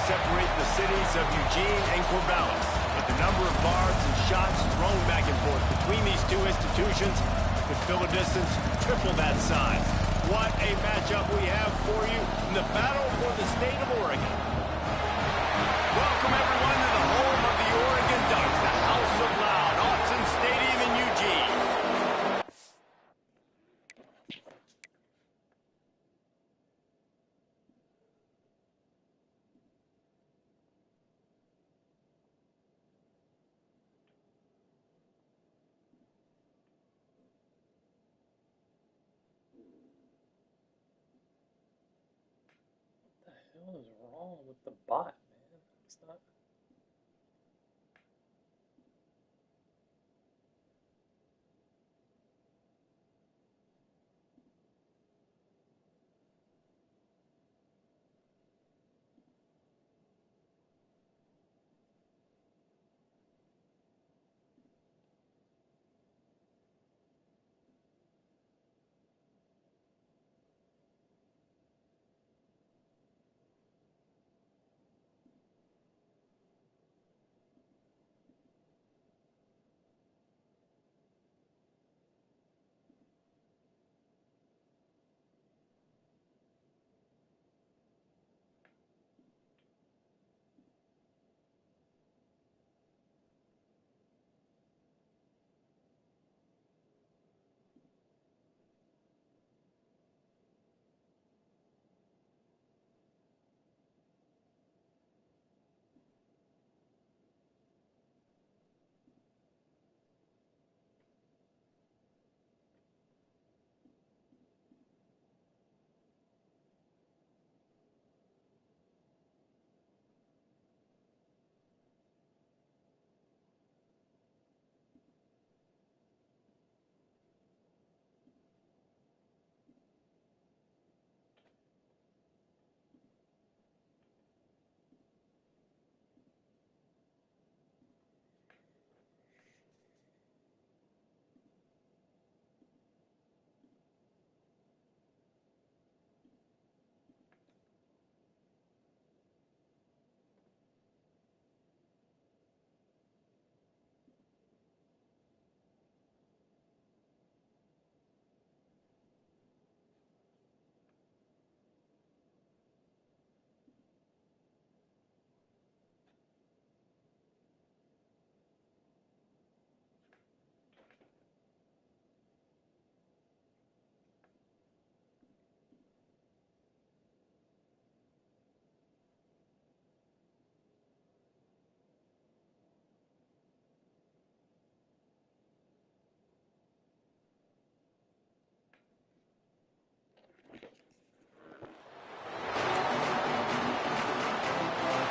separate the cities of Eugene and Corvallis. But the number of barbs and shots thrown back and forth between these two institutions could fill a distance triple that size. What a matchup we have for you in the battle for the state of Oregon. Welcome, everyone, to the home of the Oregon Ducks, the House of Loud, Autzen Stadium in Eugene. What is wrong with the bot, man? It's not.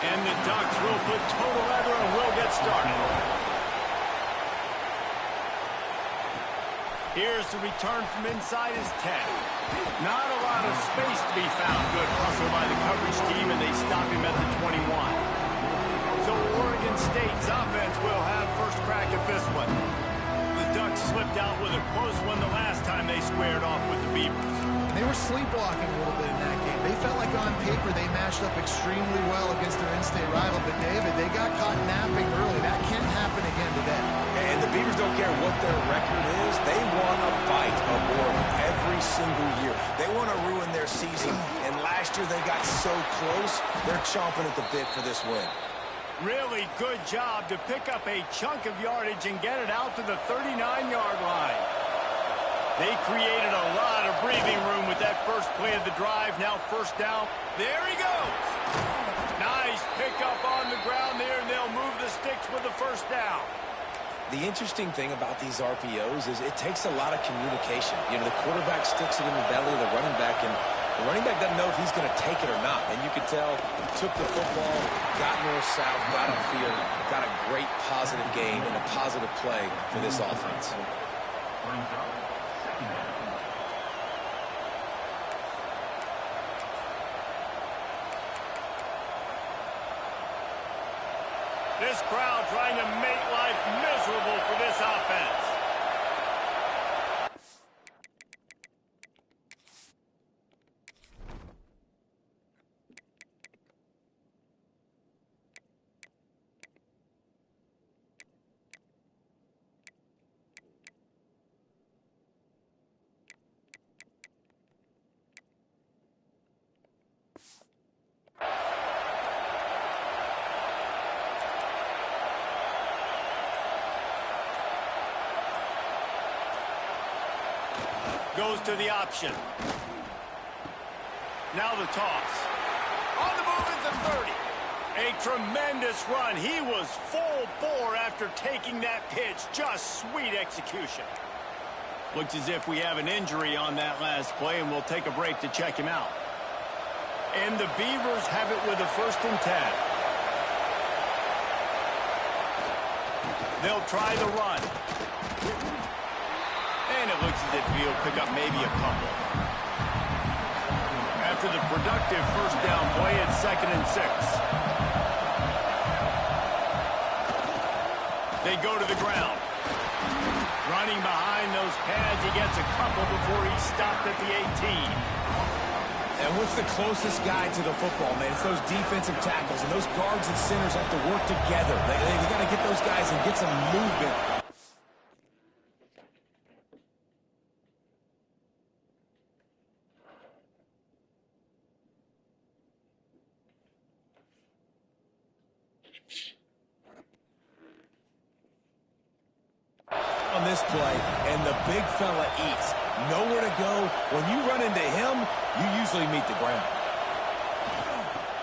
And the Ducks will put total leather and will get started. Here's the return from inside his 10. Not a lot of space to be found. Good hustle by the coverage team, and they stop him at the 21. So Oregon State's offense will have first crack at this one. The Ducks slipped out with a close one the last time they squared off with the Beavers. They were sleepwalking a little bit in that game. They felt like on paper they matched up extremely well against their in-state rival. But, David, they got caught napping early. That can't happen again today. And the Beavers don't care what their record is. They want a bite of Oregon every single year. They want to ruin their season. And last year they got so close, they're chomping at the bit for this win. Really good job to pick up a chunk of yardage and get it out to the 39-yard line. They created a lot of breathing room with that first play of the drive. Now first down. There he goes. Nice pickup on the ground there, and they'll move the sticks with the first down. The interesting thing about these RPOs is it takes a lot of communication. You know, the quarterback sticks it in the belly of the running back, and the running back doesn't know if he's going to take it or not. And you could tell he took the football, got north-south, got upfield, got a great positive gain and a positive play for this offense. This crowd trying to make life miserable for this offense. Goes to the option. Now the toss. On the move at the 30. A tremendous run. He was full bore after taking that pitch. Just sweet execution. Looks as if we have an injury on that last play, and we'll take a break to check him out. And the Beavers have it with a 1st and 10. They'll try the run. And it looks as if he'll pick up maybe a couple. After the productive 1st down play, it's 2nd and 6. They go to the ground. Running behind those pads, he gets a couple before he's stopped at the 18. And what's the closest guy to the football, man? It's those defensive tackles, and those guards and centers have to work together. They got to get those guys and get some movement. On this play, and the big fella eats. Nowhere to go. When you run into him, you usually meet the ground.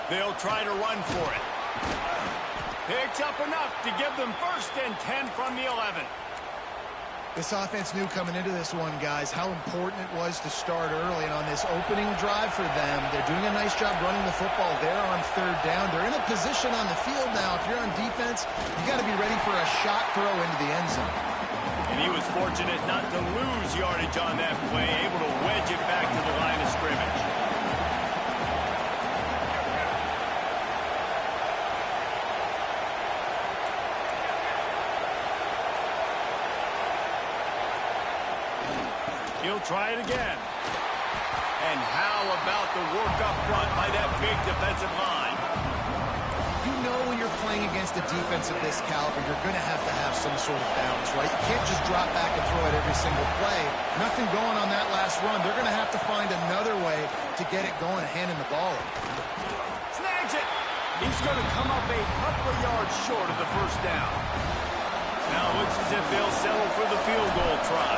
They'll try to run for it. Picks up enough to give them 1st and 10 from the 11. This offense knew coming into this one, guys, how important it was to start early. And on this opening drive for them, they're doing a nice job running the football there on 3rd down. They're in a position on the field now. If you're on defense, you got to be ready for a shot throw into the end zone. And he was fortunate not to lose yardage on that play, able to wedge it back to the line of scrimmage. He'll try it again. And how about the work up front by that big defensive line? You know when you're playing against a defense of this caliber, you're going to have some sort of balance, right? You can't just drop back and throw it every single play. Nothing going on that last run. They're going to have to find another way to get it going, handing the ball up. Snags it. He's going to come up a couple of yards short of the 1st down. Now it looks as if they'll settle for the field goal try.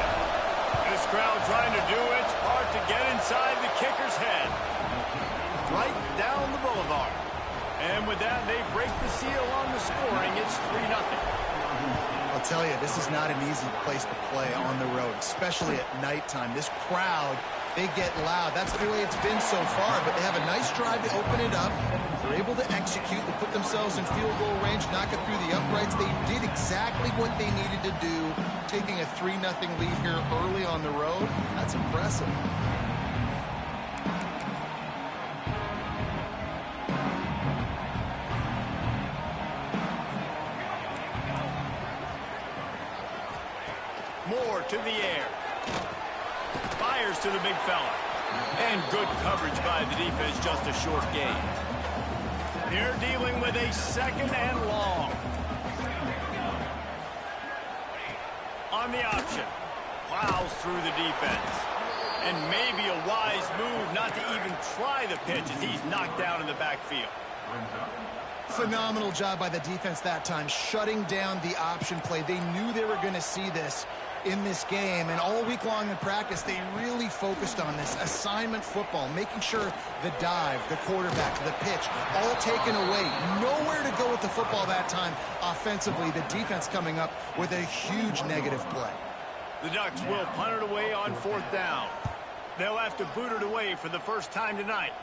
This crowd trying to do its part to get inside the kicker's head. Right down the boulevard. And with that, they break the seal on the scoring. It's 3-0. I'll tell you, this is not an easy place to play on the road, especially at nighttime. This crowd, they get loud. That's the way it's been so far, but they have a nice drive to open it up. They're able to execute and put themselves in field goal range, knock it through the uprights. They did exactly what they needed to do, taking a 3-0 lead here early on the road. That's impressive. Moore to the air. Fires to the big fella. And good coverage by the defense, just a short gain. They're dealing with a 2nd and long. On the option. Plows through the defense. And maybe a wise move not to even try the pitch as he's knocked down in the backfield. Phenomenal job by the defense that time, shutting down the option play. They knew they were going to see this in this game, and all week long in practice, they really focused on this assignment football, making sure the dive, the quarterback, the pitch, all taken away. Nowhere to go with the football that time offensively. The defense coming up with a huge negative play. The Ducks will punt it away on 4th down. They'll have to boot it away for the first time tonight.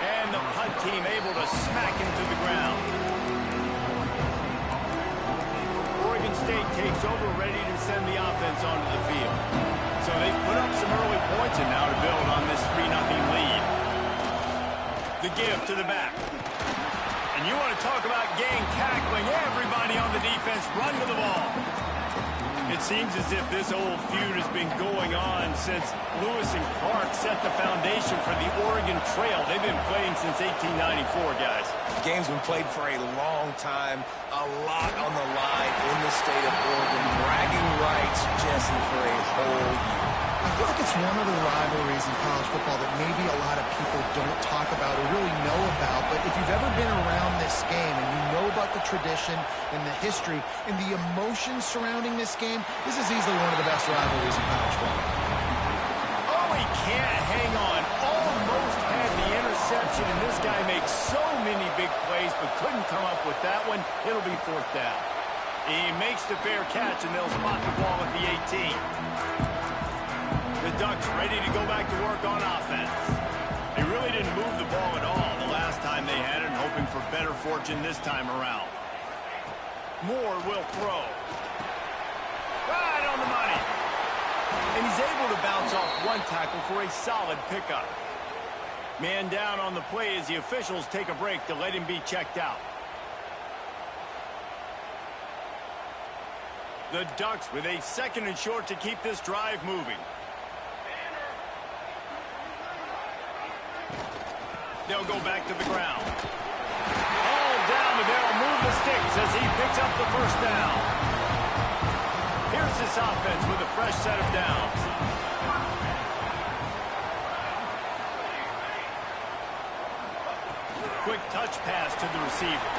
And the punt team able to smack him to the ground. Oregon State takes over, ready to send the offense onto the field. So they've put up some early points and now to build on this 3-0 lead. The give to the back. And you want to talk about gang tackling. Everybody on the defense run to the ball. It seems as if this old feud has been going on since Lewis and Clark set the foundation for the Oregon Trail. They've been playing since 1894, guys. The game's been played for a long time, a lot on the line in the state of Oregon. Bragging rights, Jesse, for a whole year. A feel like it's one of the rivalries in college football that maybe a lot of people don't talk about or really know about. But if you've ever been around this game and you know about the tradition and the history and the emotion surrounding this game, this is easily one of the best rivalries in college football. Oh, he can't hang on. Almost had the interception, and this guy makes so many big plays but couldn't come up with that one. It'll be 4th down. He makes the fair catch, and they'll spot the ball at the 18. The Ducks ready to go back to work on offense. They really didn't move the ball at all the last time they had it, and hoping for better fortune this time around. Moore will throw. Right on the money. And he's able to bounce off one tackle for a solid pickup. Man down on the play as the officials take a break to let him be checked out. The Ducks with a 2nd and short to keep this drive moving. They'll go back to the ground. All down, but they'll move the sticks as he picks up the 1st down. Here's this offense with a fresh set of downs. Quick touch pass to the receiver.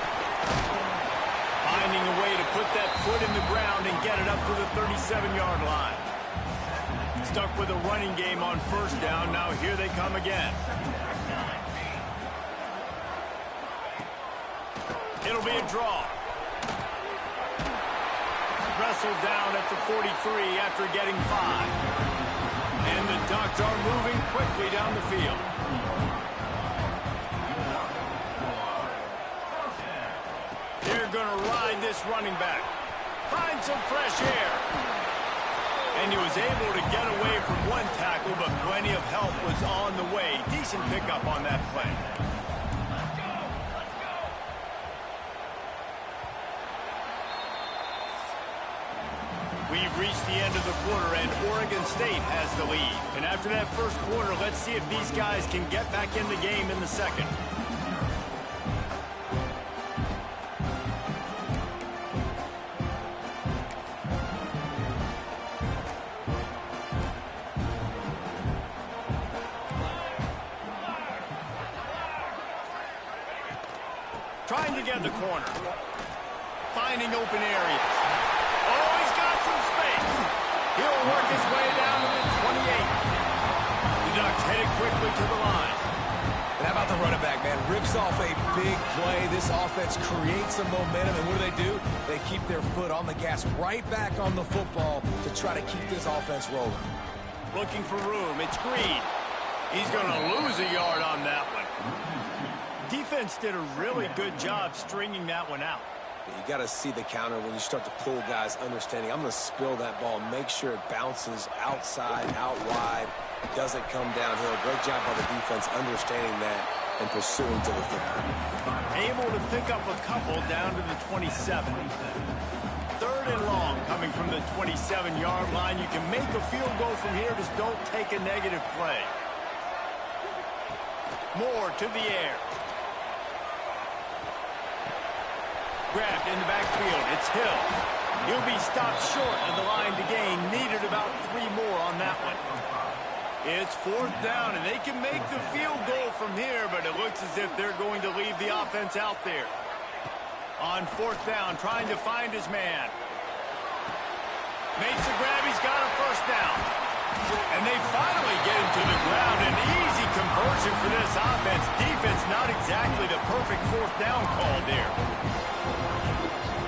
Finding a way to put that foot in the ground and get it up to the 37-yard line. Stuck with a running game on 1st down. Now here they come again. It'll be a draw. Wrestled down at the 43 after getting 5. And the Ducks are moving quickly down the field. They're going to ride this running back. Find some fresh air. And he was able to get away from one tackle, but plenty of help was on the way. Decent pickup on that play. We've reached the end of the quarter, and Oregon State has the lead. And after that 1st quarter, let's see if these guys can get back in the game in the 2nd. Trying to get the corner. Finding open areas. Oh, he's got some space. He'll work his way down to the 28. The Ducks headed quickly to the line. And how about the running back, man? Rips off a big play. This offense creates some momentum, and what do? They keep their foot on the gas right back on the football to try to keep this offense rolling. Looking for room. It's Green. He's going to lose a yard on that one. Defense did a really good job stringing that one out. You got to see the counter when you start to pull guys understanding. I'm going to spill that ball, make sure it bounces outside, out wide, doesn't come downhill. Great job by the defense understanding that and pursuing to the football. Able to pick up a couple down to the 27. 3rd and long coming from the 27-yard line. You can make a field goal from here, just don't take a negative play. Moore to the air. Grabbed in the backfield. It's Hill. He'll be stopped short of the line to gain. Needed about 3 more on that one. It's 4th down, and they can make the field goal from here, but it looks as if they're going to leave the offense out there. On 4th down, trying to find his man. Makes the grab. He's got a 1st down. And they finally get him to the ground. An easy conversion for this offense. Defense not exactly the perfect 4th down call there.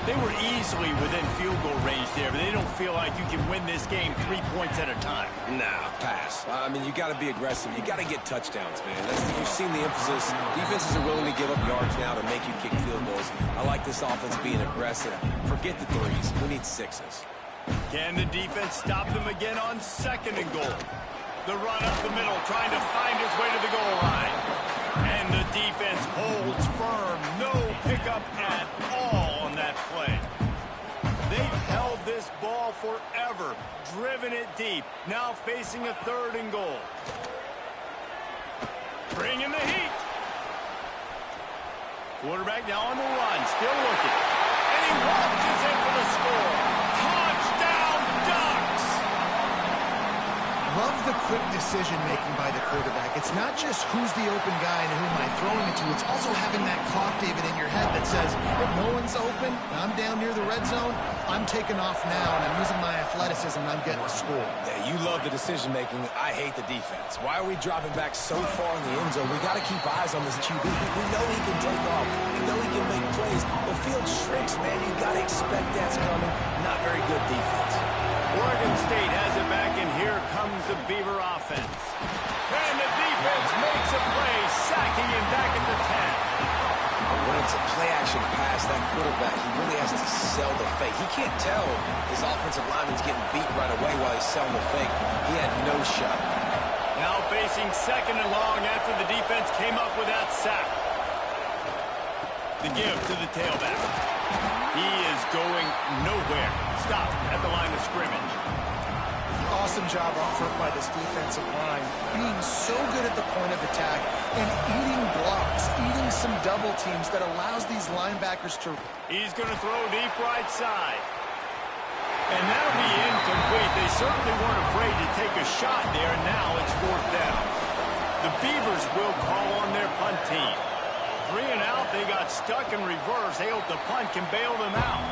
They were easily within field goal range there, but they don't feel like you can win this game 3 points at a time. Nah, pass. I mean, you got to be aggressive. You got to get touchdowns, man. You've seen the emphasis. Defenses are willing to give up yards now to make you kick field goals. I like this offense being aggressive. Forget the 3s. We need 6s. Can the defense stop them again on 2nd and goal? The run up the middle, trying to find his way to the goal line. And the defense holds firm. No pickup at all on that play. They've held this ball forever, driven it deep. Now facing a 3rd and goal. Bringing the heat. Quarterback now on the run, still looking. And he launches in for the score. Touchdown, Ducks! Love quick decision-making by the quarterback. It's not just who's the open guy and who am I throwing it to. It's also having that clock, David, in your head that says, if no one's open, and I'm down near the red zone, I'm taking off now, and I'm using my athleticism, and I'm getting a score. Yeah, you love the decision-making. I hate the defense. Why are we dropping back so far in the end zone? We got to keep eyes on this QB. We know he can take off. We know he can make plays. The field shrinks, man. You got to expect that's coming. Not very good defense. Oregon State has it back, and here comes the Beaver offense. And the defense makes a play, sacking him back at the 10. When it's a play-action pass, that quarterback, he really has to sell the fake. He can't tell his offensive lineman's getting beat right away while he's selling the fake. He had no shot. Now facing second and long after the defense came up with that sack. The give to the tailback. He is going nowhere. Stop at the line of scrimmage. Awesome job up front by this defensive line, being so good at the point of attack and eating blocks, eating some double teams that allows these linebackers to... He's going to throw deep right side. And that'll be incomplete. They certainly weren't afraid to take a shot there, and now it's fourth down. The Beavers will call on their punt team. 3 and out, they got stuck in reverse. They hope the punt can bail them out.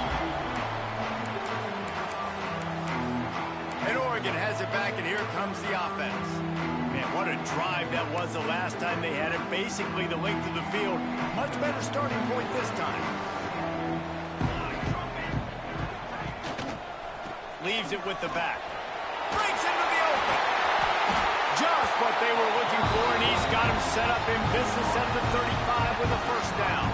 And Oregon has it back, and here comes the offense. Man, what a drive that was the last time they had it. Basically the length of the field. Much better starting point this time. Leaves it with the back. Breaks into the open. Just what they were looking for, and he's got him set up in business at the 35 with a first down.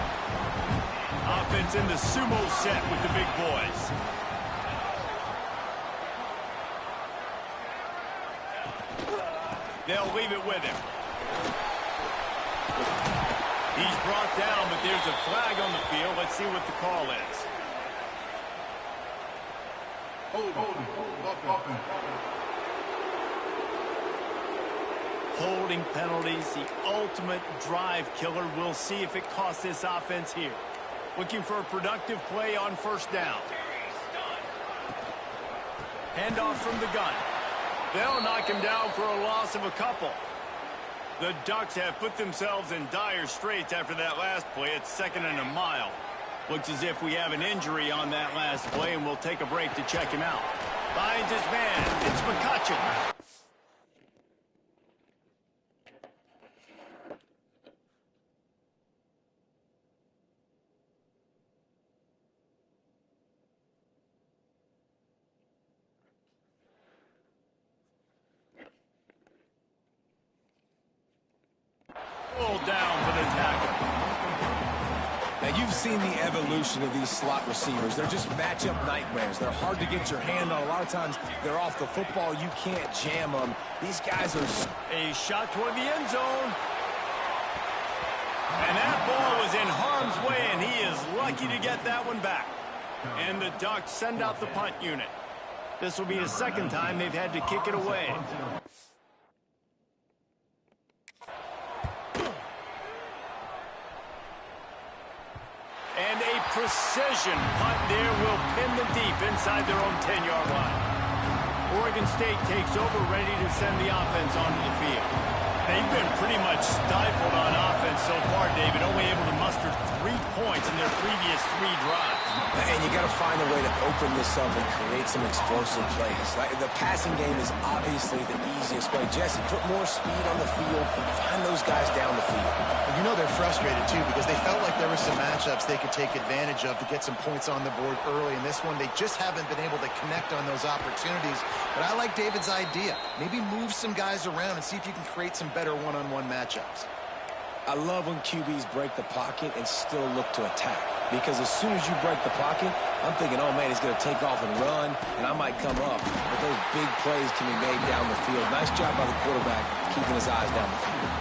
Offense in the sumo set with the big boys. They'll leave it with him. He's brought down, but there's a flag on the field. Let's see what the call is. Holding penalties, the ultimate drive killer. We'll see if it costs this offense here. Looking for a productive play on first down. Handoff from the gun. They'll knock him down for a loss of a couple. The Ducks have put themselves in dire straits after that last play. It's 2nd and a mile. Looks as if we have an injury on that last play, and we'll take a break to check him out. Finds his man. It's McCutcheon. Down for the tackle. Now, you've seen the evolution of these slot receivers. They're just matchup nightmares. They're hard to get your hand on. A lot of times, they're off the football. You can't jam them. These guys are... A shot toward the end zone. And that ball was in harm's way, and he is lucky to get that one back. And the Ducks send out the punt unit. This will be the second time they've had to kick it away. And a precision punt there will pin them deep inside their own 10-yard line. Oregon State takes over, ready to send the offense onto the field. They've been pretty much stifled on offense so far, David, only able to muster 3 points in their previous 3 drives. And you got to find a way to open this up and create some explosive plays. Like, the passing game is obviously the easiest way. Jesse, put more speed on the field. Find those guys down the field. And you know they're frustrated, too, because they felt like there were some matchups they could take advantage of to get some points on the board early. In this one, they just haven't been able to connect on those opportunities. But I like David's idea. Maybe move some guys around and see if you can create some better one-on-one matchups. I love when QBs break the pocket and still look to attack. Because as soon as you break the pocket, I'm thinking, oh, man, he's going to take off and run, and I might come up. But those big plays can be made down the field. Nice job by the quarterback keeping his eyes down the field.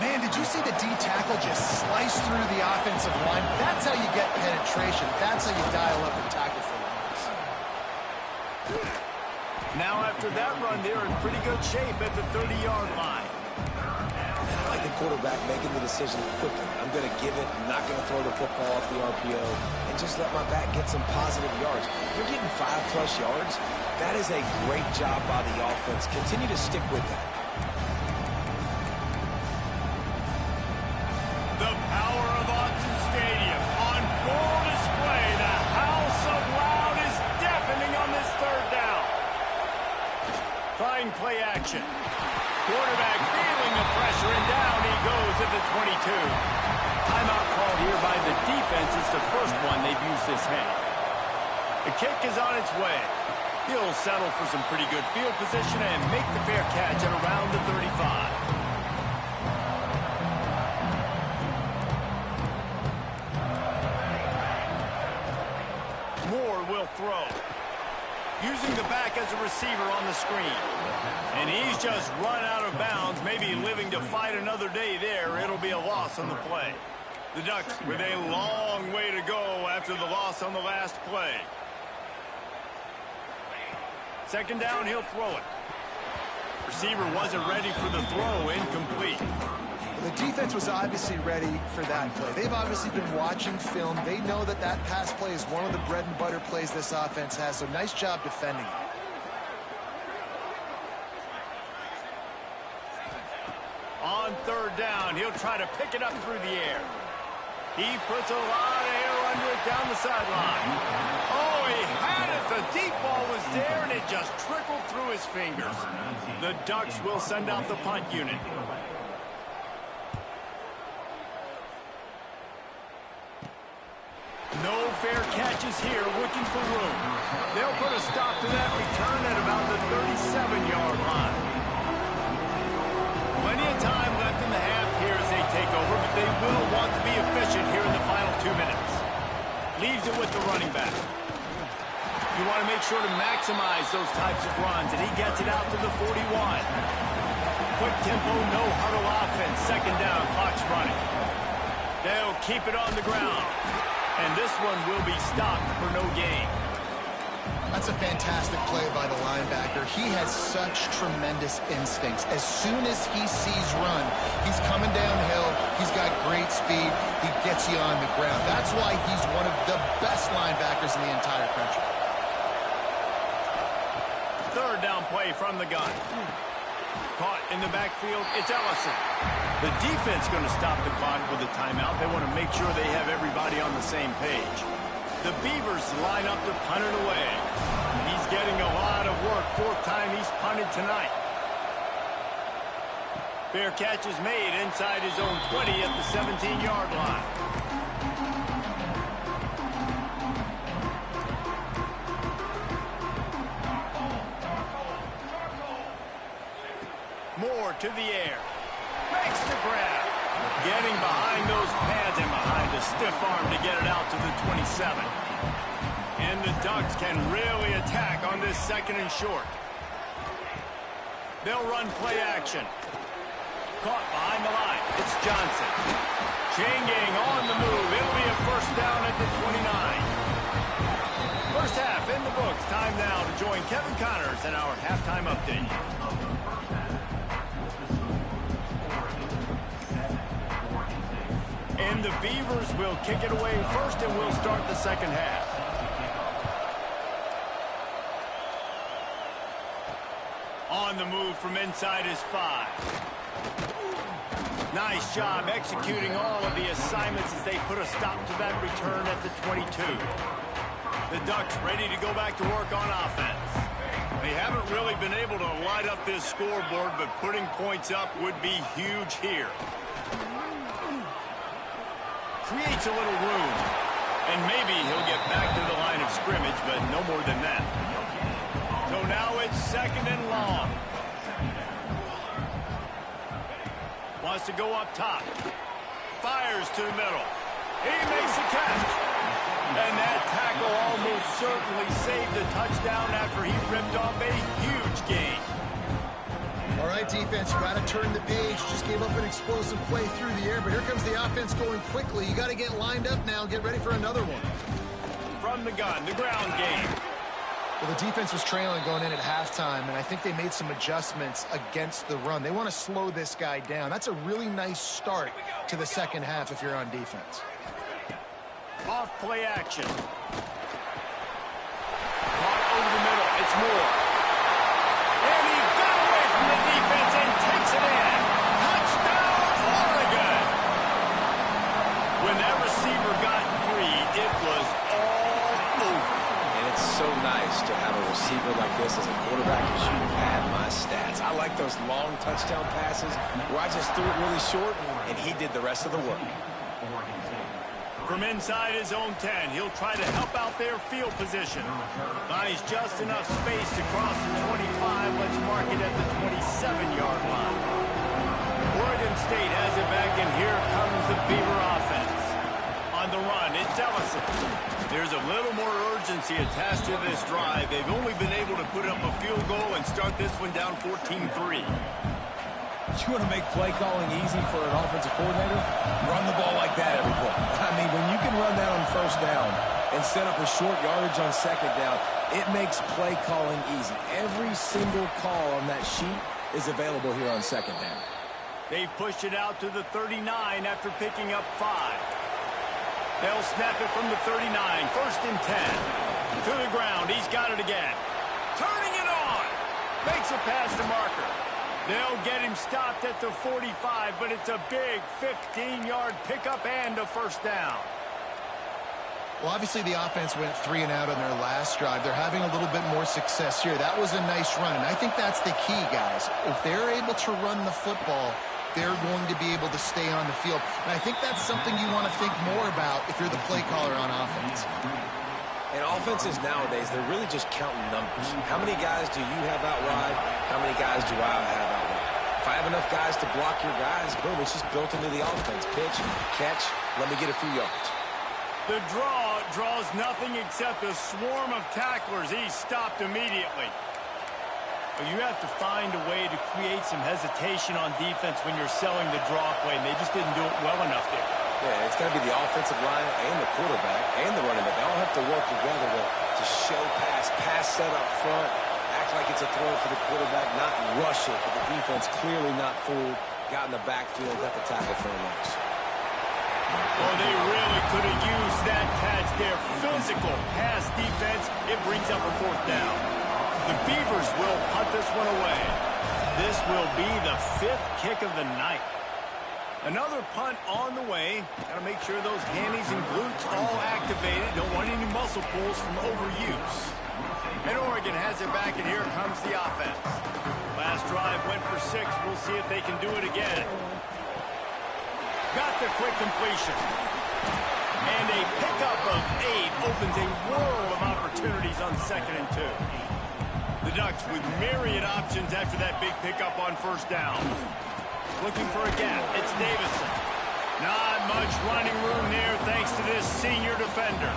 Man, did you see the D tackle just slice through the offensive line? That's how you get penetration. That's how you dial up and tackle for loss. Now after that run, they're in pretty good shape at the 30-yard line. I like the quarterback making the decision quickly. I'm going to give it. I'm not going to throw the football off the RPO and just let my back get some positive yards. You're getting 5+ yards. That is a great job by the offense. Continue to stick with that. The power of Autzen Stadium on full display. The house of loud is deafening on this third down. Trying play action. Quarterback feeling the pressure, and down he goes at the 22. Timeout called here by the defense. It's the first one they've used this half. The kick is on its way. He'll settle for some pretty good field position and make the fair catch at around the 35. Moore will throw. Using the back as a receiver on the screen. And he's just run out of bounds, maybe living to fight another day there. It'll be a loss on the play. The Ducks with a long way to go after the loss on the last play. Second down, he'll throw it. Receiver wasn't ready for the throw, incomplete. The defense was obviously ready for that play. They've obviously been watching film. They know that that pass play is one of the bread and butter plays this offense has, so nice job defending it. On third down, he'll try to pick it up through the air. He puts a lot of air under it down the sideline. Oh, he had it. The deep ball was there, and it just trickled through his fingers. The Ducks will send out the punt unit. No fair catches here, looking for room. They'll put a stop to that return at about the 37-yard line. Plenty of time left in the half here as they take over, but they will want to be efficient here in the final 2 minutes. Leaves it with the running back. You want to make sure to maximize those types of runs, and he gets it out to the 41. Quick tempo, no huddle offense. Second down, clock's running. They'll keep it on the ground. And this one will be stopped for no gain. That's a fantastic play by the linebacker. He has such tremendous instincts. As soon as he sees run, he's coming downhill. He's got great speed. He gets you on the ground. That's why he's one of the best linebackers in the entire country. Third down play from the gun. Caught in the backfield, it's Ellison. The defense going to stop the clock with a timeout. They want to make sure they have everybody on the same page. The Beavers line up to punt it away. He's getting a lot of work. Fourth time he's punted tonight. Fair catch is made inside his own 20 at the 17-yard line. Moore to the air. Makes the grab. Getting behind those pads and behind a stiff arm to get it out to the 27. And the Ducks can really attack on this second and short. They'll run play action. Caught behind the line. It's Johnson. Chain gang on the move. It'll be a first down at the 29. First half in the books. Time now to join Kevin Connors in our halftime update. And the Beavers will kick it away first, and we'll start the second half. On the move from inside his 5. Nice job executing all of the assignments as they put a stop to that return at the 22. The Ducks ready to go back to work on offense. They haven't really been able to light up this scoreboard, but putting points up would be huge here. Creates a little room, and maybe he'll get back to the line of scrimmage, but no more than that. So now it's second and long. Wants to go up top. Fires to the middle. He makes the catch. And that tackle almost certainly saved the touchdown after he ripped off a huge gain. All right, defense, you got to turn the page. Just gave up an explosive play through the air, but here comes the offense going quickly. You got to get lined up now and get ready for another one. From the gun, the ground game. Well, the defense was trailing going in at halftime, and I think they made some adjustments against the run. They want to slow this guy down. That's a really nice start to the second half if you're on defense. Off play action. Caught over the middle. It's Moore. And he got away from the defense and takes it in. Touchdown, Oregon. When that receiver got free, it was all over. And it's so nice to have a receiver like this as a quarterback as you pad my stats. I like those long touchdown passes where I just threw it really short and he did the rest of the work. From inside his own 10, he'll try to help out their field position. Finds just enough space to cross the 25. Let's mark it at the 27-yard line. Oregon State has it back, and here comes the Beaver offense. On the run, it's Ellison. There's a little more urgency attached to this drive. They've only been able to put up a field goal and start this one down 14-3. You want to make play calling easy for an offensive coordinator? Run the ball like that every play. I mean, when you can run that on first down and set up a short yardage on second down, it makes play calling easy. Every single call on that sheet is available here on second down. They've pushed it out to the 39 after picking up 5. They'll snap it from the 39. First and 10. To the ground. He's got it again. Turning it on. Makes a pass to Marker. They'll get him stopped at the 45, but it's a big 15-yard pickup and a first down. Well, obviously the offense went 3 and out on their last drive. They're having a little bit more success here. That was a nice run, and I think that's the key, guys. If they're able to run the football, they're going to be able to stay on the field. And I think that's something you want to think more about if you're the play caller on offense. And offenses nowadays, they're really just counting numbers. How many guys do you have out wide? How many guys do I have out wide? If I have enough guys to block your guys, boom, it's just built into the offense. Pitch, catch, let me get a few yards. The draw draws nothing except a swarm of tacklers. He's stopped immediately. But you have to find a way to create some hesitation on defense when you're selling the draw play, and they just didn't do it well enough there. Yeah, it's got to be the offensive line and the quarterback and the running back. They all have to work together to show pass set up front, act like it's a throw for the quarterback, not rush it, but the defense clearly not fooled, got in the backfield, got the tackle for a loss. Oh, they really could have used that catch there. Physical pass defense. It brings up a fourth down. The Beavers will punt this one away. This will be the 5th kick of the night. Another punt on the way. Got to make sure those hammies and glutes all activated. Don't want any muscle pulls from overuse. And Oregon has it back, and here comes the offense. Last drive went for 6. We'll see if they can do it again. Got the quick completion. And a pickup of 8 opens a world of opportunities on 2nd and 2. The Ducks with myriad options after that big pickup on first down. Looking for a gap. It's Davison. Not much running room there thanks to this senior defender.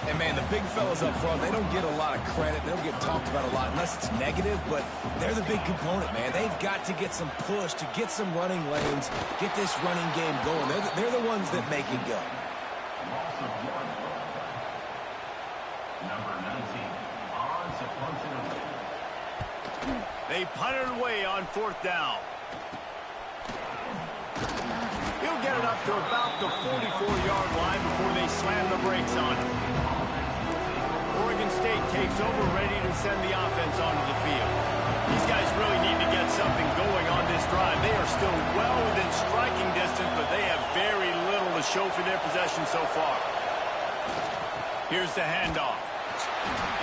And, man, the big fellas up front, they don't get a lot of credit. They don't get talked about a lot unless it's negative, but they're the big component, man. They've got to get some push, to get some running lanes, get this running game going. They're the ones that make it go. They punted away on 4th down. He'll get it up to about the 44-yard line before they slam the brakes on him. Oregon State takes over, ready to send the offense onto the field. These guys really need to get something going on this drive. They are still well within striking distance, but they have very little to show for their possession so far. Here's the handoff.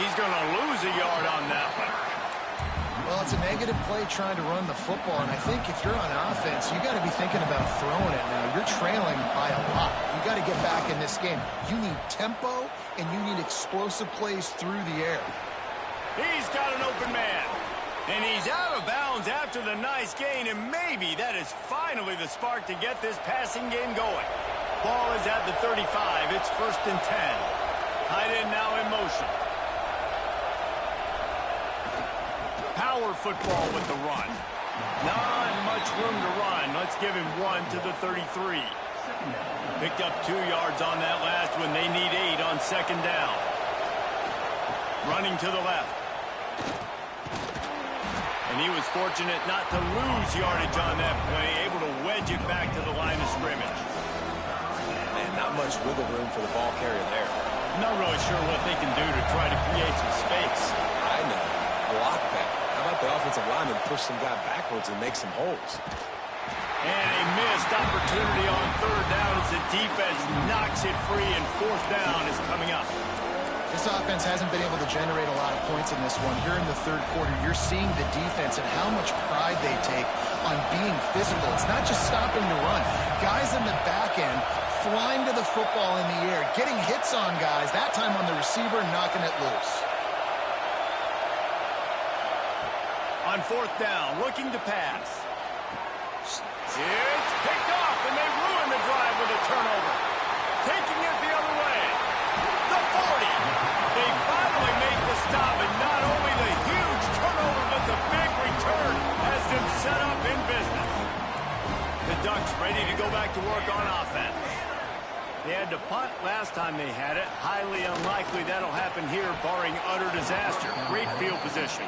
He's going to lose a yard on that one. Well, it's a negative play trying to run the football, and I think if you're on offense, you got to be thinking about throwing it now. You're trailing by a lot. You got to get back in this game. You need tempo, and you need explosive plays through the air. He's got an open man, and he's out of bounds after the nice gain, and maybe that is finally the spark to get this passing game going. Ball is at the 35. It's 1st and 10. Tight end now in motion. Power football with the run. Not much room to run. Let's give him 1 to the 33. Picked up 2 yards on that last one. They need 8 on 2nd down. Running to the left. And he was fortunate not to lose yardage on that play, able to wedge it back to the line of scrimmage. Man, not much wiggle room for the ball carrier there. Not really sure what they can do to try to create some space. I know. Block that. How about the offensive lineman push some guy backwards and make some holes? And a missed opportunity on third down as the defense knocks it free, and fourth down is coming up. This offense hasn't been able to generate a lot of points in this one. Here in the third quarter, you're seeing the defense and how much pride they take on being physical. It's not just stopping the run. Guys in the back end flying to the football in the air, getting hits on guys, that time on the receiver, knocking it loose. On fourth down, looking to pass. It's picked off, and they ruin the drive with a turnover. Taking it the other way. The 40. They finally make the stop, and not only the huge turnover, but the big return has them set up in business. The Ducks ready to go back to work on offense. They had to punt last time they had it. Highly unlikely that'll happen here, barring utter disaster. Great field position.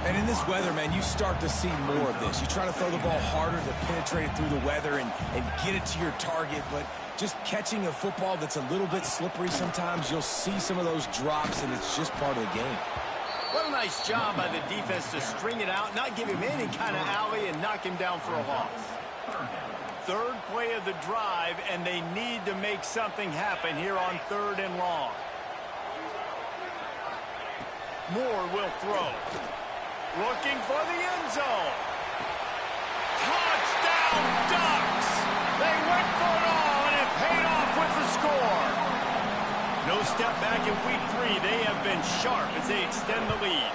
And in this weather, man, you start to see more of this. You try to throw the ball harder to penetrate it through the weather and get it to your target, but just catching a football that's a little bit slippery sometimes, you'll see some of those drops, and it's just part of the game. What a nice job by the defense to string it out, not give him any kind of alley, and knock him down for a loss. Third play of the drive, and they need to make something happen here on third and long. Moore will throw. Looking for the end zone. Touchdown, Ducks! They went for it all, and it paid off with the score. No step back in week 3. They have been sharp as they extend the lead.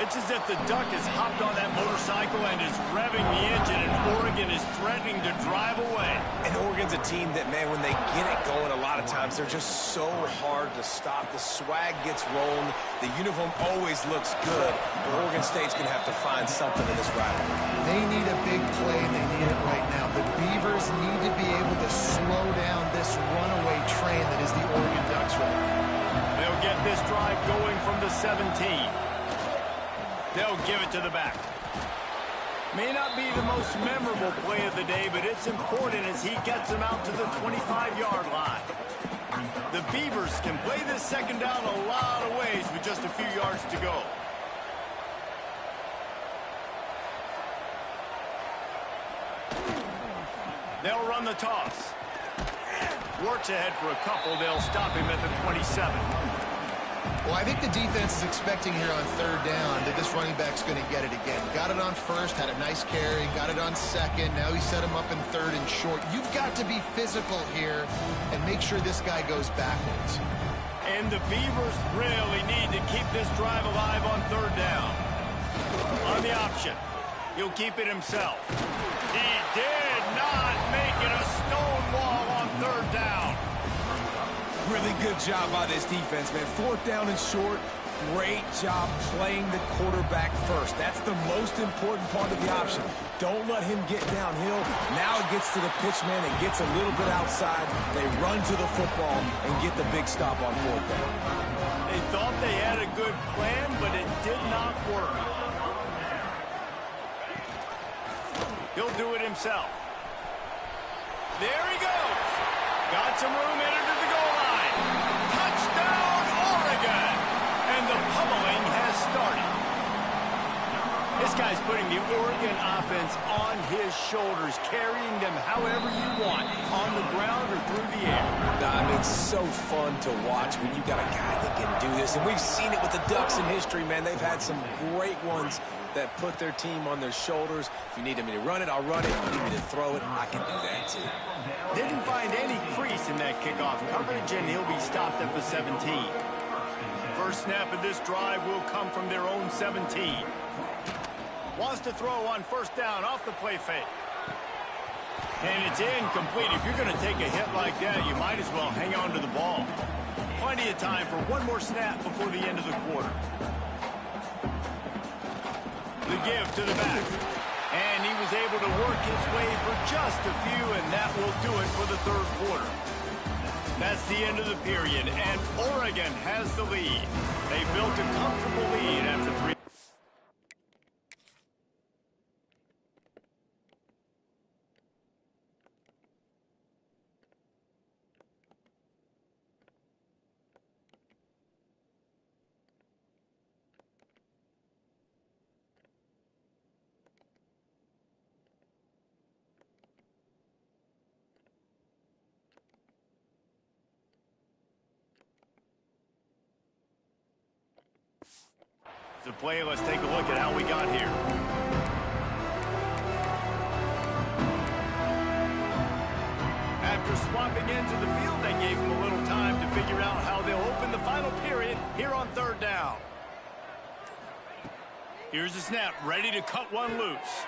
It's as if the Duck has hopped on that motorcycle and is revving the engine, and Oregon is threatening to drive away. And Oregon's a team that, man, when they get it going, a lot of times they're just so hard to stop. The swag gets rolling. The uniform always looks good. But Oregon State's going to have to find something in this rivalry. They need a big play, and they need it right now. The Beavers need to be able to slow down this runaway train that is the Oregon Ducks right now. They'll get this drive going from the 17. They'll give it to the back. May not be the most memorable play of the day, but it's important as he gets them out to the 25-yard line. The Beavers can play this second down a lot of ways with just a few yards to go. They'll run the toss. Works ahead for a couple. They'll stop him at the 27. Well, I think the defense is expecting here on third down that this running back's going to get it again. Got it on first, had a nice carry, got it on second. Now he set him up in third and short. You've got to be physical here and make sure this guy goes backwards. And the Beavers really need to keep this drive alive on third down. On the option, he'll keep it himself. He did not make it a stone wall on third down. Really good job by this defense, man. Fourth down and short. Great job playing the quarterback first. That's the most important part of the option. Don't let him get downhill. Now it gets to the pitchman and gets a little bit outside. They run to the football and get the big stop on fourth down. They thought they had a good plan, but it did not work. He'll do it himself. There he goes. Got some room headed to the goal line. Touchdown, Oregon! And the pummeling has started. This guy's putting the Oregon offense on his shoulders, carrying them however you want, on the ground or through the air. I mean, it's so fun to watch when you got a guy that can do this. And we've seen it with the Ducks in history, man. They've had some great ones that put their team on their shoulders. If you need me to run it, I'll run it. If you need me to throw it, I can do that too. Didn't find any crease in that kickoff coverage, and he'll be stopped at the 17. First snap of this drive will come from their own 17. Wants to throw on first down off the play fake. And it's incomplete. If you're going to take a hit like that, you might as well hang on to the ball. Plenty of time for one more snap before the end of the quarter. The give to the back. And he was able to work his way for just a few, and that will do it for the third quarter. That's the end of the period, and Oregon has the lead. They built a comfortable lead after 3. The play, let's take a look at how we got here. After swapping into the field, that gave them a little time to figure out how they'll open the final period here on third down. Here's the snap, ready to cut one loose.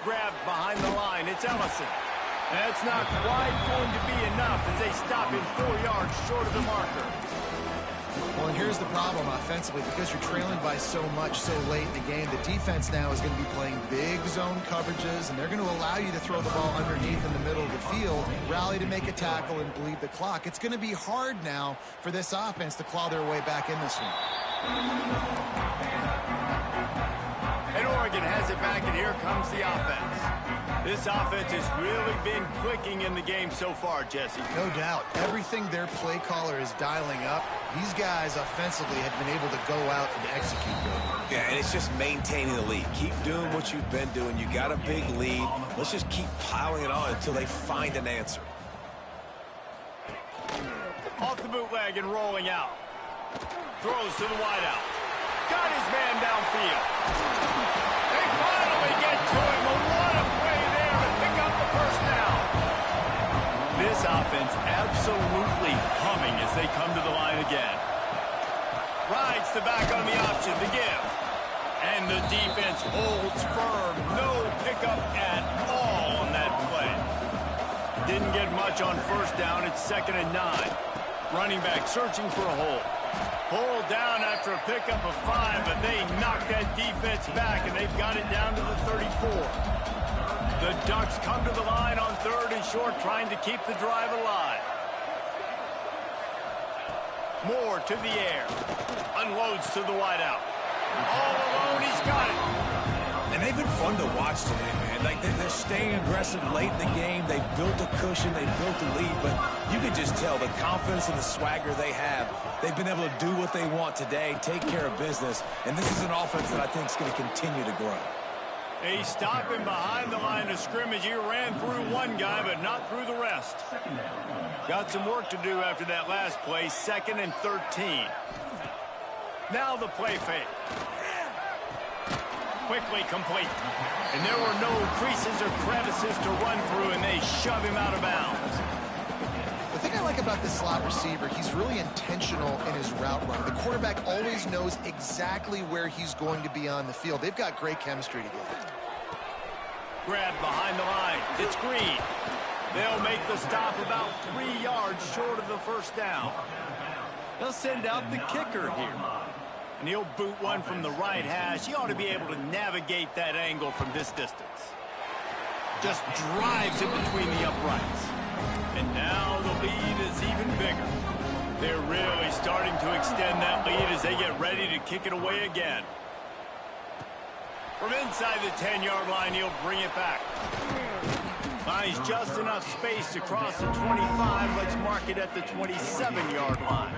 Grabbed behind the line, it's Ellison. That's not quite going to be enough as they stop him 4 yards short of the marker. Well, and here's the problem offensively. Because you're trailing by so much so late in the game, the defense now is going to be playing big zone coverages, and they're going to allow you to throw the ball underneath in the middle of the field, rally to make a tackle, and bleed the clock. It's going to be hard now for this offense to claw their way back in this one. And Oregon has it back, and here comes the offense. This offense has really been clicking in the game so far, Jesse. No doubt. Everything their play caller is dialing up, these guys offensively have been able to go out and execute good. Yeah, and it's just maintaining the lead. Keep doing what you've been doing. You got a big lead. Let's just keep piling it on until they find an answer. Off the bootleg and rolling out. Throws to the wideout. Got his man downfield. They finally get to him. What a play there to pick up the first down. This offense absolutely humming as they come to the line again. Rides the back on the option, the give. And the defense holds firm. No pickup at all on that play. Didn't get much on first down. It's 2nd and 9. Running back searching for a hole. Pulled down after a pickup of 5, but they knocked that defense back, and they've got it down to the 34. The Ducks come to the line on 3rd and short, trying to keep the drive alive. Moore to the air. Unloads to the wideout. All alone, he's got it. And they've been fun to watch today, man. Like, they're staying aggressive late in the game. They've built a cushion. They've built a lead. But you can just tell the confidence and the swagger they have. They've been able to do what they want today, take care of business. And this is an offense that I think is going to continue to grow. They stop him behind the line of scrimmage. He ran through one guy, but not through the rest. Got some work to do after that last play. 2nd and 13. Now the play fake. Quickly complete. And there were no creases or crevices to run through, and they shove him out of bounds. The thing I like about this slot receiver, he's really intentional in his route run. The quarterback always knows exactly where he's going to be on the field. They've got great chemistry together. Grabbed behind the line. It's Green. They'll make the stop about 3 yards short of the first down. They'll send out the kicker here. And he'll boot one from the right hash. He ought to be able to navigate that angle from this distance. Just drives it between the uprights. And now the lead is even bigger. They're really starting to extend that lead as they get ready to kick it away again. From inside the 10-yard line, he'll bring it back. Finds just enough space to cross the 25. Let's mark it at the 27-yard line.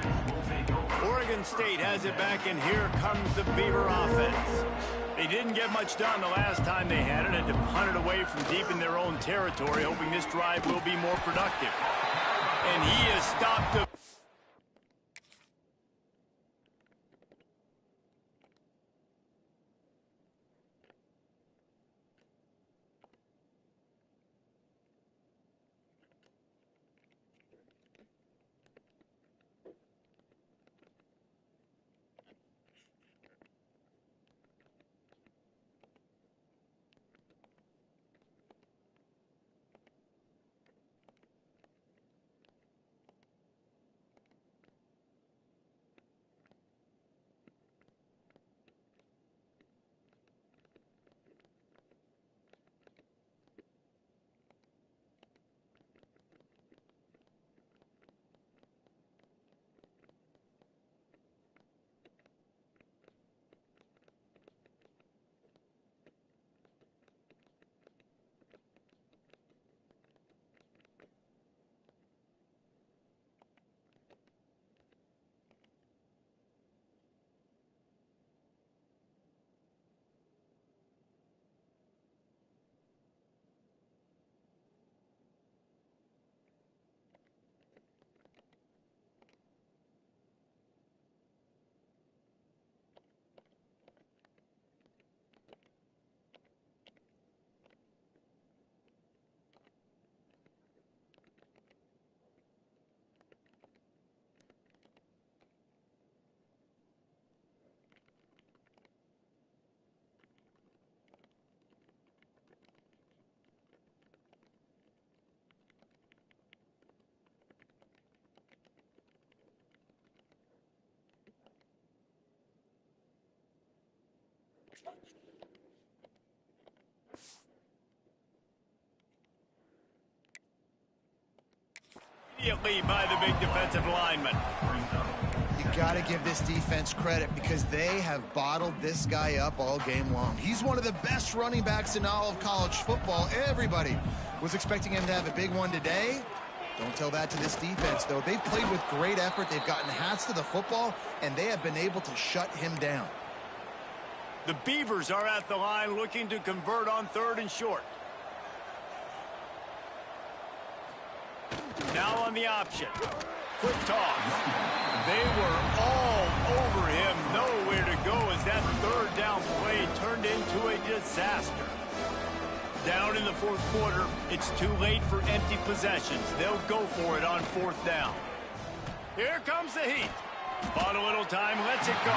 Oregon State has it back, and here comes the Beaver offense. They didn't get much done the last time they had it, and to punt it away from deep in their own territory, hoping this drive will be more productive. And he has stopped the... Immediately by the big defensive lineman. You got to give this defense credit because they have bottled this guy up all game long. He's one of the best running backs in all of college football. Everybody was expecting him to have a big one today. Don't tell that to this defense, though. They've played with great effort. They've gotten hats to the football, and they have been able to shut him down. The Beavers are at the line looking to convert on 3rd and short. Now on the option. Quick toss. They were all over him. Nowhere to go as that 3rd down play turned into a disaster. Down in the 4th quarter, it's too late for empty possessions. They'll go for it on 4th down. Here comes the heat. Bought a little time, lets it go.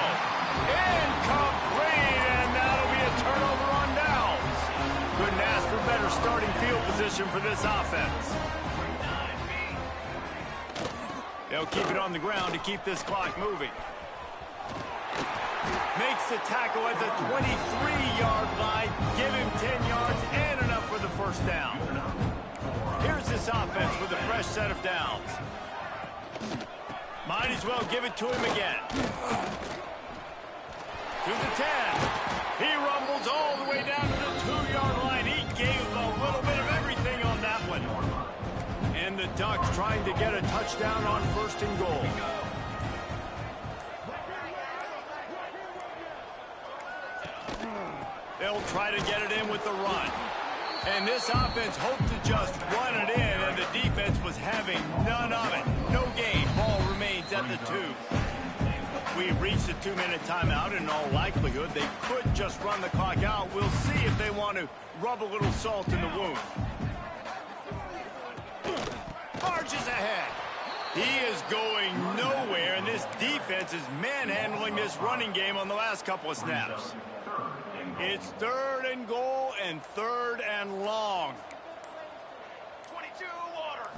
Incomplete, and that'll be a turnover on downs. Couldn't ask for better starting field position for this offense. They'll keep it on the ground to keep this clock moving. Makes the tackle at the 23-yard line. Give him 10 yards and enough for the 1st down. Here's this offense with a fresh set of downs. Might as well give it to him again. To the 10. He rumbles all the way down to the 2-yard line. He gave a little bit of everything on that one. And the Ducks trying to get a touchdown on 1st and goal. They'll try to get it in with the run. And this offense hoped to just run it in, and the defense was having none of it. No gain. Ball remains at the 2. We've reached the 2-minute timeout. In all likelihood, they could just run the clock out. We'll see if they want to rub a little salt in the wound. Marches ahead. He is going nowhere, and this defense is manhandling this running game on the last couple of snaps. It's 3rd and goal and 3rd and long. 22 water.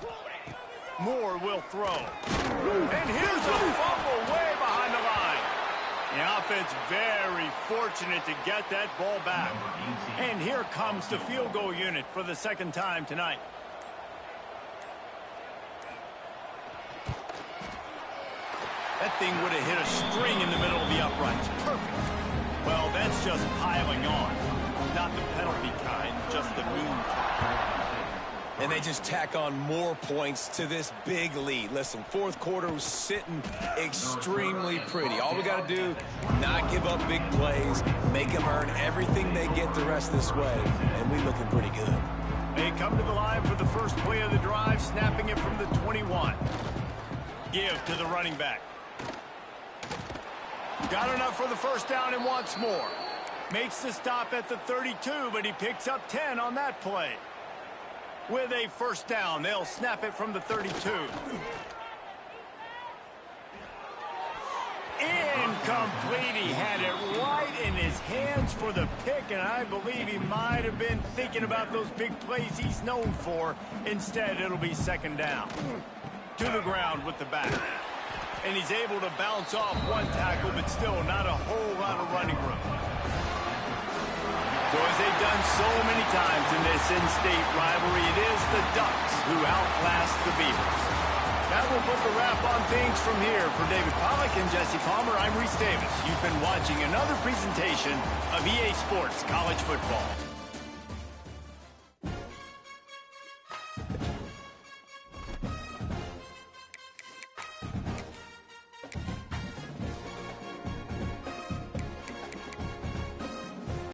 Moore will throw. And here's a fumble way behind the line. The offense very fortunate to get that ball back. And here comes the field goal unit for the 2nd time tonight. That thing would have hit a string in the middle of the uprights. Perfect. Well, that's just piling on. Not the penalty kind, just the moon kind. And they just tack on more points to this big lead. Listen, 4th quarter was sitting extremely pretty. All we got to do, not give up big plays, make them earn everything they get the rest this way, and we looking pretty good. They come to the line for the first play of the drive, snapping it from the 21. Give to the running back. Got enough for the 1st down and wants more. Makes the stop at the 32, but he picks up 10 on that play. With a 1st down, they'll snap it from the 32. Incomplete. He had it right in his hands for the pick, and I believe he might have been thinking about those big plays he's known for. Instead, it'll be 2nd down. To the ground with the back. And he's able to bounce off one tackle, but still not a whole lot of running room. So as they've done so many times in this in-state rivalry, it is the Ducks who outlast the Beavers. That will put the wrap on things from here. For David Pollack and Jesse Palmer, I'm Reese Davis. You've been watching another presentation of EA Sports College Football.